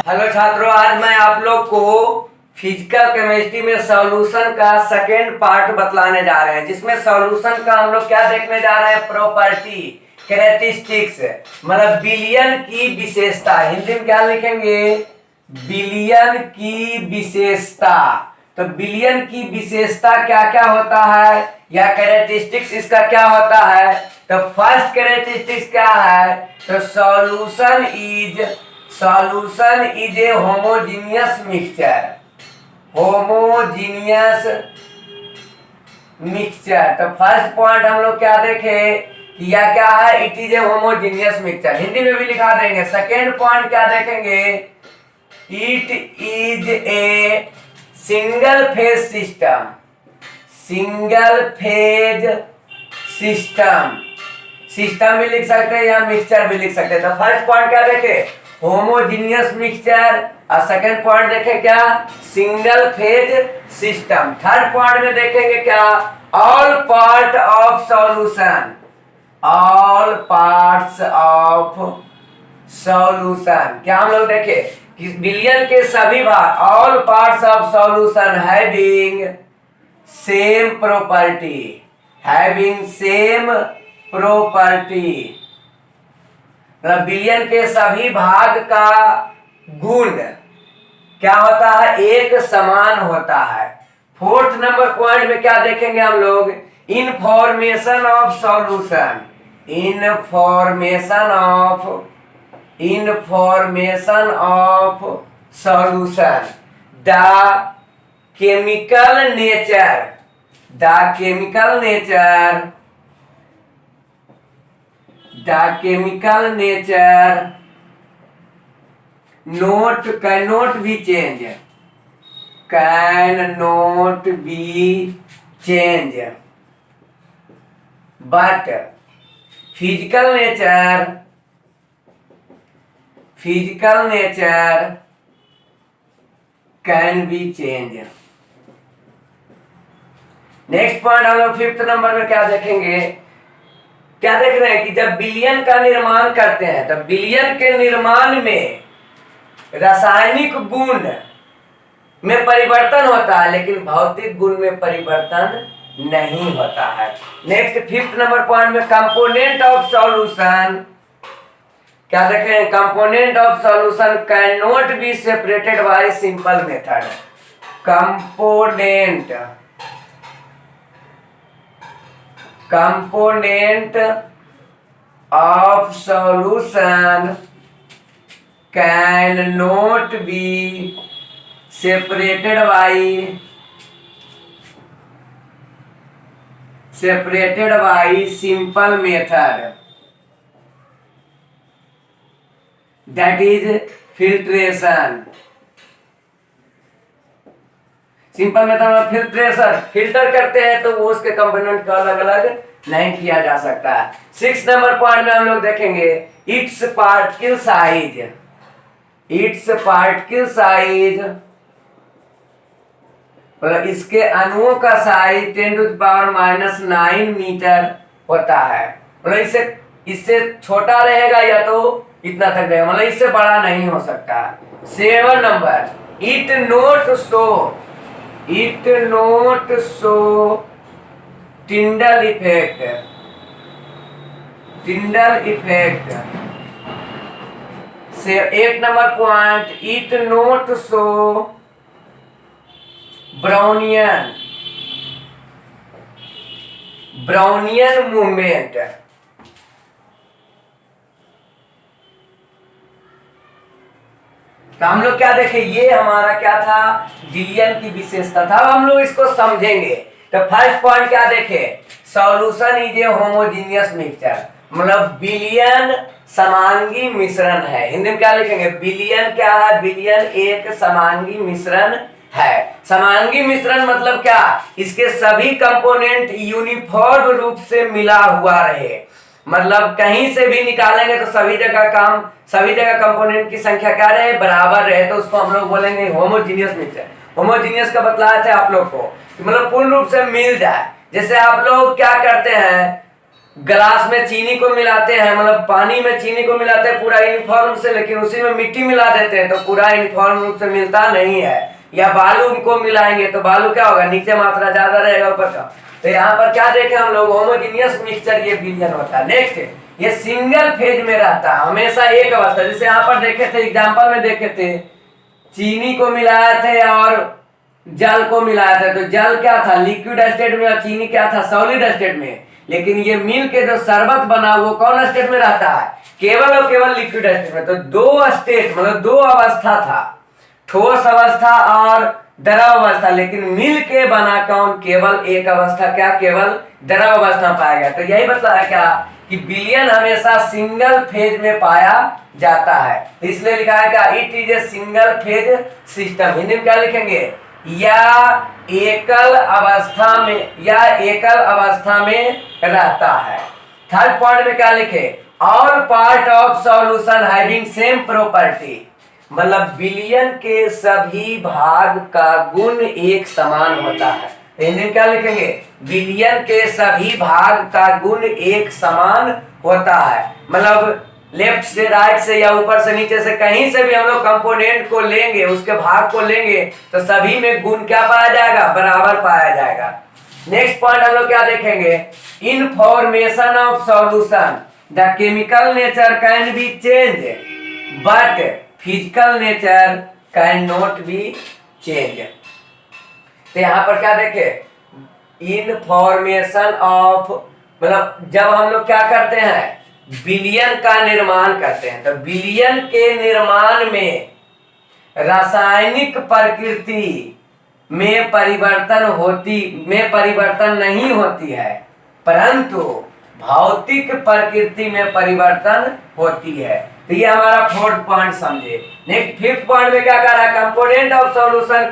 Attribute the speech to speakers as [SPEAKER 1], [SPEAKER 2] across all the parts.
[SPEAKER 1] Hello छात्रों, आज मैं आप लोग को फिजिकल केमिस्ट्री में सॉल्यूशन का सेकेंड पार्ट बतलाने जा रहे हैं, जिसमें सॉल्यूशन का हम लोग क्या देखने जा रहे हैं, प्रॉपर्टी, कैरेक्टरिस्टिक्स, मतलब विलयन की विशेषता। हिंदी में क्या लिखेंगे, विलयन की विशेषता। तो विलयन की विशेषता क्या क्या होता है या कैरेक्टरिस्टिक्स इसका क्या होता है। तो फर्स्ट कैरेक्टरिस्टिक्स क्या है, तो solution is a homogeneous mixture. Homogeneous mixture. तो फर्स्ट पॉइंट हम लोग क्या देखे कि यह क्या है, it is a homogeneous mixture. Hindi में भी लिखा देंगे। सेकेंड पॉइंट क्या देखेंगे, it is a single phase system. Single phase system भी लिख सकते हैं या मिक्सचर भी लिख सकते हैं। तो फर्स्ट पॉइंट क्या देखे, होमोजीनियस मिक्सचर, और सेकेंड पॉइंट देखे क्या, single phase system. Third point में देखेंगे क्या, all part of solution. All parts of solution क्या हम लोग देखे कि विलयन के सभी भाग, all parts of solution having same property. Having same property मतलब विलयन के सभी भाग का गुण क्या होता है, एक समान होता है। फोर्थ नंबर पॉइंट में क्या देखेंगे हम लोग, information of solution. Information of solution. The chemical nature cannot be changed, but physical nature can be changed। Next point हम लोग फिफ्थ नंबर में क्या देखेंगे, क्या देख रहे हैं कि जब विलयन का निर्माण करते हैं तो विलयन के निर्माण में रासायनिक गुण में परिवर्तन होता है, लेकिन भौतिक गुण में परिवर्तन नहीं होता है। नेक्स्ट फिफ्थ नंबर पॉइंट में कंपोनेंट ऑफ सॉल्यूशन क्या देख रहे हैं, component of solution can not be separated by simple method. Component of solution cannot be separated by simple method, that is filtration। Simple method में filter करते हैं तो वो उसके कंपोनेंट का अलग अलग नहीं किया जा सकता है। 6 नंबर पॉइंट में हम लोग देखेंगे इट्स पार्टिकल साइज मतलब इसके अणुओं का साइज 10⁻⁹ मीटर होता है। मतलब इससे छोटा रहेगा या तो इतना तक रहेगा, मतलब इससे बड़ा नहीं हो सकता। 7 number it note show Tyndall effect. से 8 number point it note show Brownian movement. तो हम लोग क्या देखे, ये हमारा क्या था, विलयन की विशेषता था। अब हम लोग इसको समझेंगे। तो फर्स्ट पॉइंट क्या देखे, solution is a homogeneous mixture, मतलब विलयन समांगी मिश्रण है। हिंदी में क्या लिखेंगे, विलयन क्या है, विलयन एक समांगी मिश्रण है। समांगी मिश्रण मतलब क्या, इसके सभी कंपोनेंट यूनिफॉर्म रूप से मिला हुआ रहे, मतलब कहीं से भी निकालेंगे तो सभी जगह कंपोनेंट की संख्या क्या रहे, बराबर रहे, तो उसको हम लोग बोलेंगे होमोजीनियस मिक्सचर। होमोजीनियस का बतलाया था आप लोग को, मतलब पूर्ण रूप से मिल जाए। जैसे आप लोग क्या करते हैं, ग्लास में चीनी को मिलाते हैं, मतलब पानी में चीनी को मिलाते हैं पूरा यूनिफॉर्म से, लेकिन उसी में मिट्टी मिला देते हैं तो पूरा यूनिफॉर्म रूप से मिलता नहीं है। या बालू को मिलाएंगे तो बालू क्या होगा, नीचे मात्रा ज्यादा रहेगा ऊपर का। तो यहाँ पर क्या देखे हम लोग, होमोजीनियस मिक्सचर ये विलियन होता है। नेक्स्ट, ये सिंगल फेज में रहता है, हमेशा एक अवस्था। जैसे यहाँ पर देखे थे, एग्जाम्पल में देखे थे, चीनी को मिलाए थे और जल को मिलाया था। तो जल क्या था, लिक्विड स्टेट में, और चीनी क्या था, सॉलिड स्टेट में। लेकिन ये मिल के जो शरबत बना वो कौन स्टेट में रहता है, केवल और केवल लिक्विड स्टेट में। तो दो स्टेट मतलब दो अवस्था था, ठोस अवस्था और द्रव अवस्था, लेकिन मिल के बना कौन, केवल एक अवस्था, क्या, केवल द्रव अवस्था पाया गया। तो यही बताया क्या कि विलियन हमेशा सिंगल फेज में पाया जाता है। तो इसलिए लिखा है क्या, it is a single phase system. Hindi में क्या लिखेंगे, या एकल अवस्था में रहता है। थर्ड पॉइंट में क्या लिखे, all part of solution having same property, मतलब विलियन के सभी भाग का गुण एक समान होता है। हिंदी में क्या लिखेंगे, विलियन के सभी भाग का गुण एक समान होता है। मतलब लेफ्ट से राइट से या ऊपर से नीचे से कहीं से भी हम लोग कंपोनेंट को लेंगे, उसके भाग को लेंगे, तो सभी में गुण क्या पाया जाएगा, बराबर पाया जाएगा। नेक्स्ट पॉइंट हम लोग क्या देखेंगे, information of solution, the chemical nature can be change but physical nature can not be change. तो यहाँ पर क्या देखे, इनफॉर्मेशन ऑफ, मतलब जब हम लोग क्या करते हैं, विलियन का निर्माण करते हैं, तो विलियन के निर्माण में रासायनिक प्रकृति में परिवर्तन नहीं होती है, परंतु भौतिक प्रकृति में परिवर्तन होती है। तो ये हमारा फोर्थ पॉइंट समझे। नेक्स्ट फिफ्थ पॉइंट में क्या कह रहा है, component of solution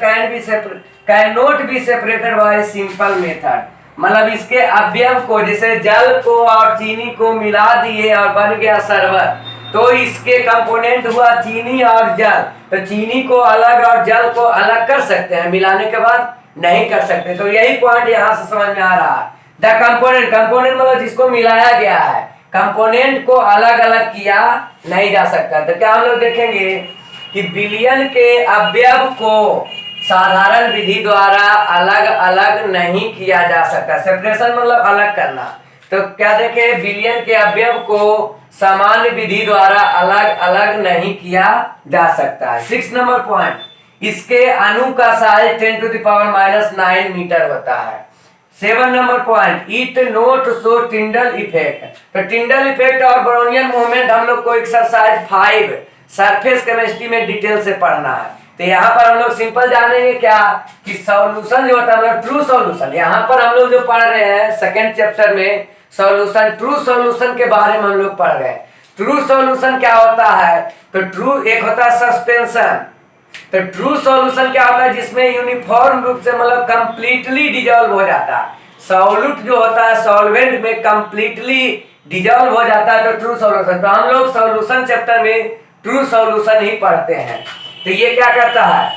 [SPEAKER 1] can not be separated by simple method, मतलब इसके अवयव को, जैसे जल को और चीनी को मिला दिए और बन गया शरबत, तो इसके कंपोनेंट हुआ चीनी और जल। तो चीनी को अलग और जल को अलग कर सकते हैं, मिलाने के बाद नहीं कर सकते। तो यही पॉइंट यहाँ से समझ में आ रहा है। द कंपोनेंट मतलब जिसको मिलाया गया है, कंपोनेंट को अलग अलग किया नहीं जा सकता। तो क्या हम लोग देखेंगे कि विलियन के अवयव को साधारण विधि द्वारा अलग अलग नहीं किया जा सकता। सेपरेशन मतलब अलग करना। तो क्या देखे, विलियन के अवयव को सामान्य विधि द्वारा अलग अलग नहीं किया जा सकता है। 6 नंबर पॉइंट, इसके अणु का साइज 10⁻⁹ मीटर होता है। 7 number point, it note show Tyndall effect. तो टिंडल इफेक्ट और ब्राउनियन मूवमेंट हम लोग को एक्सरसाइज 5 सरफेस केमिस्ट्री में डिटेल से पढ़ना है। तो यहाँ पर हम लोग सिंपल जानेंगे क्या कि सॉल्यूशन जो होता है, मतलब ट्रू सॉल्यूशन। यहाँ पर हम लोग जो पढ़ रहे हैं सेकेंड चैप्टर में सॉल्यूशन, ट्रू सॉल्यूशन के बारे में हम लोग पढ़ रहे हैं। ट्रू सॉल्यूशन क्या होता है, तो ट्रू एक होता है सस्पेंशन। तो ट्रू सॉल्यूशन क्या होता है, जिसमें यूनिफॉर्म रूप से मतलब कंप्लीटली डिजॉल्व हो जाता है। सॉल्यूट जो होता है सॉल्वेंट में कंप्लीटली डिजॉल्व हो जाता है, तो ट्रू सॉल्यूशन। तो हम लोग सॉल्यूशन चैप्टर में ट्रू सॉल्यूशन ही पढ़ते हैं। तो ये क्या करता है,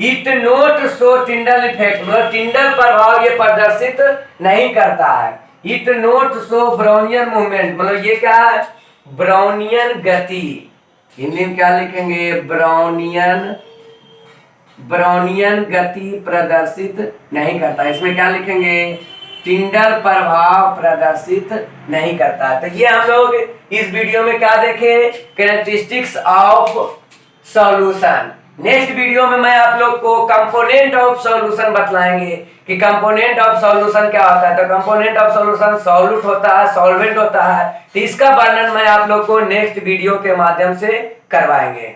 [SPEAKER 1] it note show Tyndall effect, मतलब टिंडल प्रभाव ये प्रदर्शित नहीं करता है। It note show Brownian movement, मतलब ये क्या है, ब्राउनियन गति। हिंदी में क्या लिखेंगे, ब्राउनियन गति प्रदर्शित नहीं करता। इसमें क्या लिखेंगे, टिंडल प्रभाव प्रदर्शित नहीं करता। तो ये हम लोग इस वीडियो में क्या देखे, characteristics of solution. Next video में मैं आप लोग को कंपोनेंट ऑफ सॉल्यूशन बतलाएंगे कि कंपोनेंट ऑफ सॉल्यूशन क्या होता है। तो कंपोनेंट ऑफ सॉल्यूशन सॉल्यूट होता है, सॉल्वेंट होता है। तो इसका वर्णन मैं आप लोग को नेक्स्ट वीडियो के माध्यम से करवाएंगे।